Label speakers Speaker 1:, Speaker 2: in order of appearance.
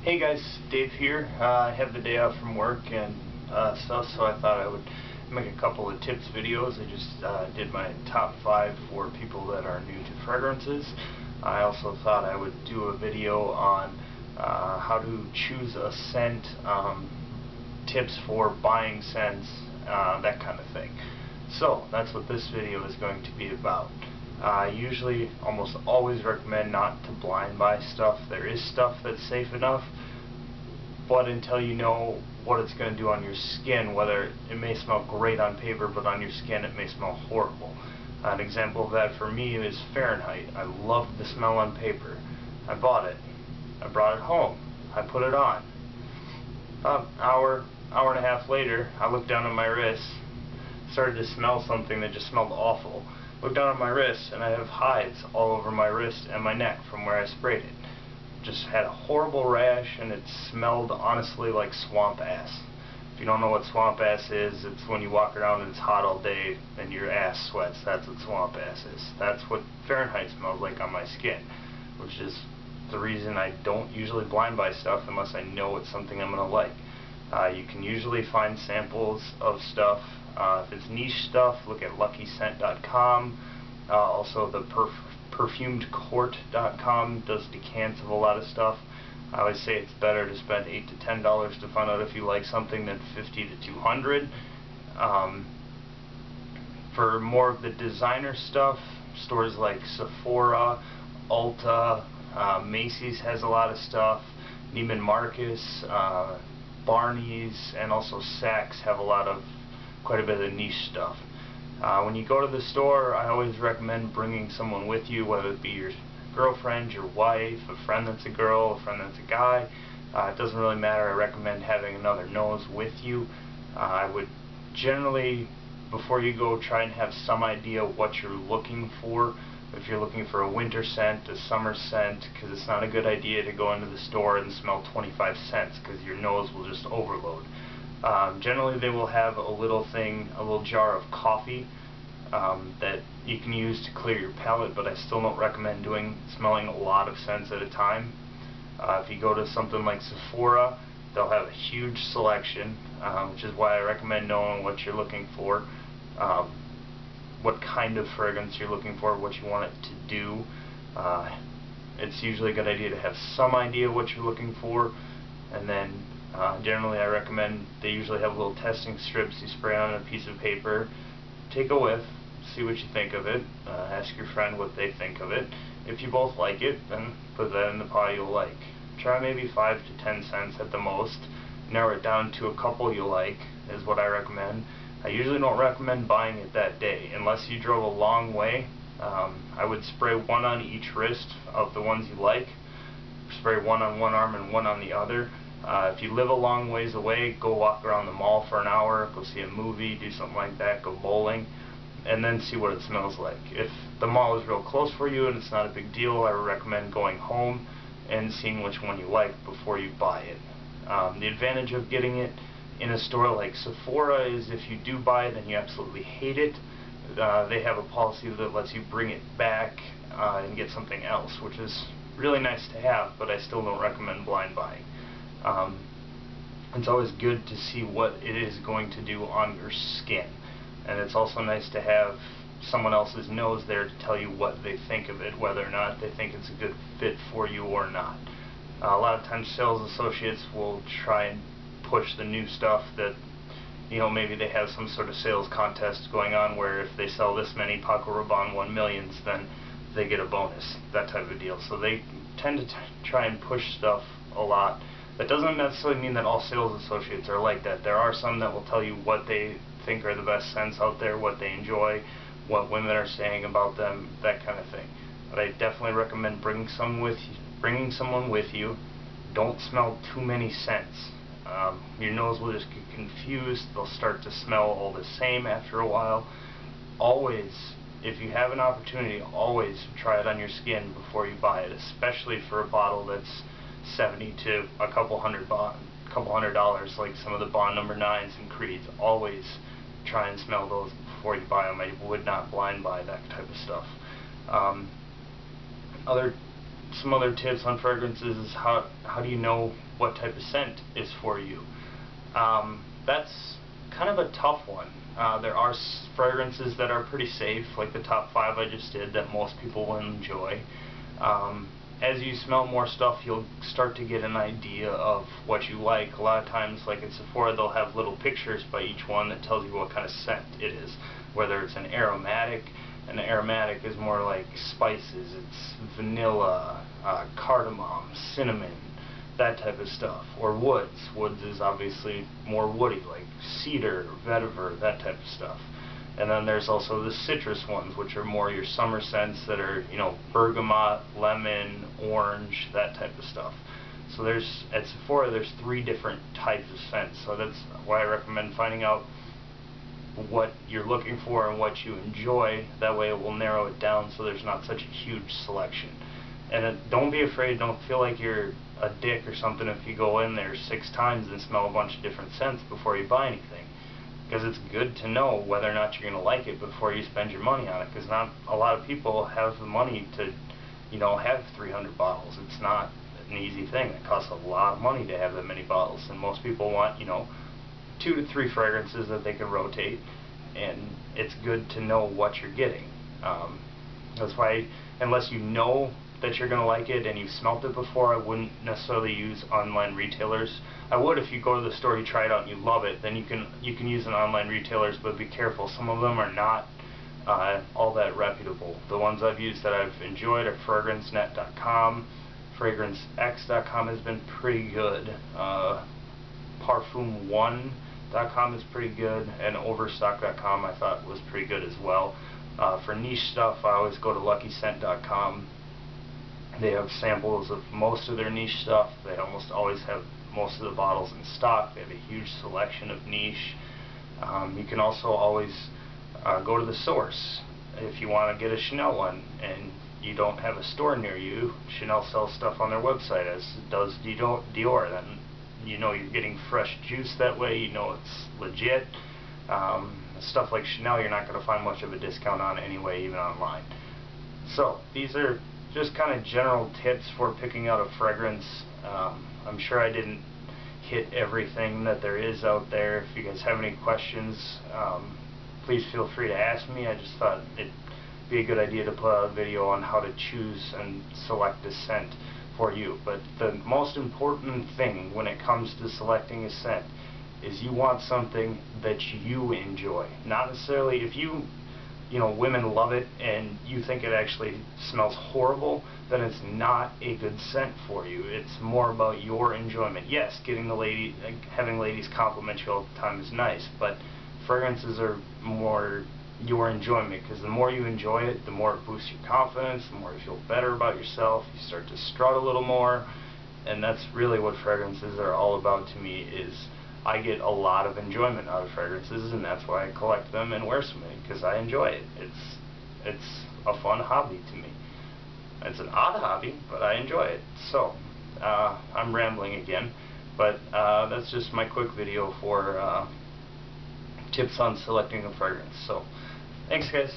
Speaker 1: Hey guys, Dave here. I have the day off from work and stuff, so I thought I would make a couple of tips videos. I just did my top 5 for people that are new to fragrances. I also thought I would do a video on how to choose a scent, tips for buying scents, that kind of thing. So that's what this video is going to be about. I usually almost always recommend not to blind buy stuff. There is stuff that's safe enough, but until you know what it's going to do on your skin, whether it may smell great on paper, but on your skin it may smell horrible. An example of that for me is Fahrenheit. I loved the smell on paper. I bought it. I brought it home. I put it on. About an hour and a half later, I looked down at my wrist, started to smell something that just smelled awful. Looked down at my wrist, and I have hives all over my wrist and my neck from where I sprayed it. Just had a horrible rash, and it smelled honestly like swamp ass. If you don't know what swamp ass is, it's when you walk around and it's hot all day and your ass sweats. That's what swamp ass is. That's what Fahrenheit smells like on my skin, which is the reason I don't usually blind buy stuff unless I know it's something I'm going to like. You can usually find samples of stuff. If it's niche stuff, look at luckyscent.com. Also the perfumedcourt.com does decants of a lot of stuff. I always say it's better to spend $8 to $10 to find out if you like something than $50 to $200. For more of the designer stuff, stores like Sephora, Ulta, Macy's has a lot of stuff. Neiman Marcus, Barney's, and also Saks have quite a bit of niche stuff. When you go to the store, I always recommend bringing someone with you, whether it be your girlfriend, your wife, a friend that's a girl, a friend that's a guy. It doesn't really matter. I recommend having another nose with you. I would generally, before you go, try and have some idea what you're looking for. If you're looking for a winter scent, a summer scent, because it's not a good idea to go into the store and smell 25 scents, because your nose will just overload. Generally they will have a little jar of coffee that you can use to clear your palate, but I still don't recommend smelling a lot of scents at a time. If you go to something like Sephora, they'll have a huge selection, which is why I recommend knowing what you're looking for, what kind of fragrance you're looking for, what you want it to do. It's usually a good idea to have some idea what you're looking for, and then generally I recommend, they usually have little testing strips you spray on a piece of paper. Take a whiff, see what you think of it, ask your friend what they think of it. If you both like it, then put that in the pile you'll like. Try maybe 5 to 10 cents at the most. Narrow it down to a couple you like is what I recommend. I usually don't recommend buying it that day unless you drove a long way. I would spray one on each wrist of the ones you like. Spray one on one arm and one on the other. If you live a long ways away, go walk around the mall for an hour, go see a movie, do something like that, go bowling, and then see what it smells like. If the mall is real close for you and it's not a big deal, I would recommend going home and seeing which one you like before you buy it. The advantage of getting it in a store like Sephora is if you do buy it and you absolutely hate it, they have a policy that lets you bring it back and get something else, which is really nice to have, but I still don't recommend blind buying. It's always good to see what it is going to do on your skin, and it's also nice to have someone else's nose there to tell you what they think of it, whether or not they think it's a good fit for you or not. A lot of times sales associates will try and push the new stuff that, maybe they have some sort of sales contest going on where if they sell this many Paco Rabanne 1 millions, then they get a bonus, that type of deal. So they tend to try and push stuff a lot. That doesn't necessarily mean that all sales associates are like that. There are some that will tell you what they think are the best scents out there, what they enjoy, what women are saying about them, that kind of thing. But I definitely recommend bringing someone with you. Don't smell too many scents. Your nose will just get confused. They'll start to smell all the same after a while. Always, if you have an opportunity, always try it on your skin before you buy it, especially for a bottle that's $70 to a couple hundred dollars, like some of the Bond No. 9s and Creeds. Always try and smell those before you buy them. I would not blind buy that type of stuff. Other some other tips on fragrances is how do you know what type of scent is for you? That's kind of a tough one. There are fragrances that are pretty safe, like the top 5 I just did, that most people will enjoy. As you smell more stuff, you'll start to get an idea of what you like. A lot of times, like at Sephora, they'll have little pictures by each one that tells you what kind of scent it is. Whether it's an aromatic is more like spices, it's vanilla, cardamom, cinnamon, that type of stuff. Or woods. Woods is obviously more woody, like cedar, vetiver, that type of stuff. And then there's also the citrus ones, which are more your summer scents that are, you know, bergamot, lemon, orange, that type of stuff. So at Sephora, there's 3 different types of scents. So that's why I recommend finding out what you're looking for and what you enjoy. That way it will narrow it down so there's not such a huge selection. And don't be afraid, don't feel like you're a dick or something if you go in there 6 times and smell a bunch of different scents before you buy anything. Because it's good to know whether or not you're going to like it before you spend your money on it. Because not a lot of people have the money to, you know, have 300 bottles. It's not an easy thing. It costs a lot of money to have that many bottles. And most people want, you know, 2 to 3 fragrances that they can rotate. And it's good to know what you're getting. That's why, unless you know that you're going to like it and you've smelt it before, I wouldn't necessarily use online retailers. I would if you go to the store, you try it out and you love it, then you can use an online retailers, but be careful. Some of them are not all that reputable. The ones I've used that I've enjoyed are fragrancenet.com, fragrancex.com has been pretty good, parfum1.com is pretty good, and overstock.com I thought was pretty good as well. For niche stuff, I always go to luckyscent.com. They have samples of most of their niche stuff. They almost always have most of the bottles in stock. They have a huge selection of niche. You can also always go to the source. If you want to get a Chanel one and you don't have a store near you, Chanel sells stuff on their website, as does Dior. Then you know you're getting fresh juice that way. You know it's legit. Stuff like Chanel, you're not going to find much of a discount on anyway, even online. So these are just kind of general tips for picking out a fragrance. I'm sure I didn't hit everything that there is out there. If you guys have any questions, please feel free to ask me. I just thought it'd be a good idea to put out a video on how to choose and select a scent for you. But the most important thing when it comes to selecting a scent is you want something that you enjoy. Not necessarily, if you know, women love it and you think it actually smells horrible, then it's not a good scent for you. It's more about your enjoyment. Yes, getting the having ladies compliment you all the time is nice, but fragrances are more your enjoyment, because the more you enjoy it, the more it boosts your confidence, the more you feel better about yourself, you start to strut a little more, and that's really what fragrances are all about to me. Is I get a lot of enjoyment out of fragrances, and that's why I collect them and wear so many, because I enjoy it. It's a fun hobby to me. It's an odd hobby, but I enjoy it. So, I'm rambling again, but that's just my quick video for tips on selecting a fragrance. So, thanks guys.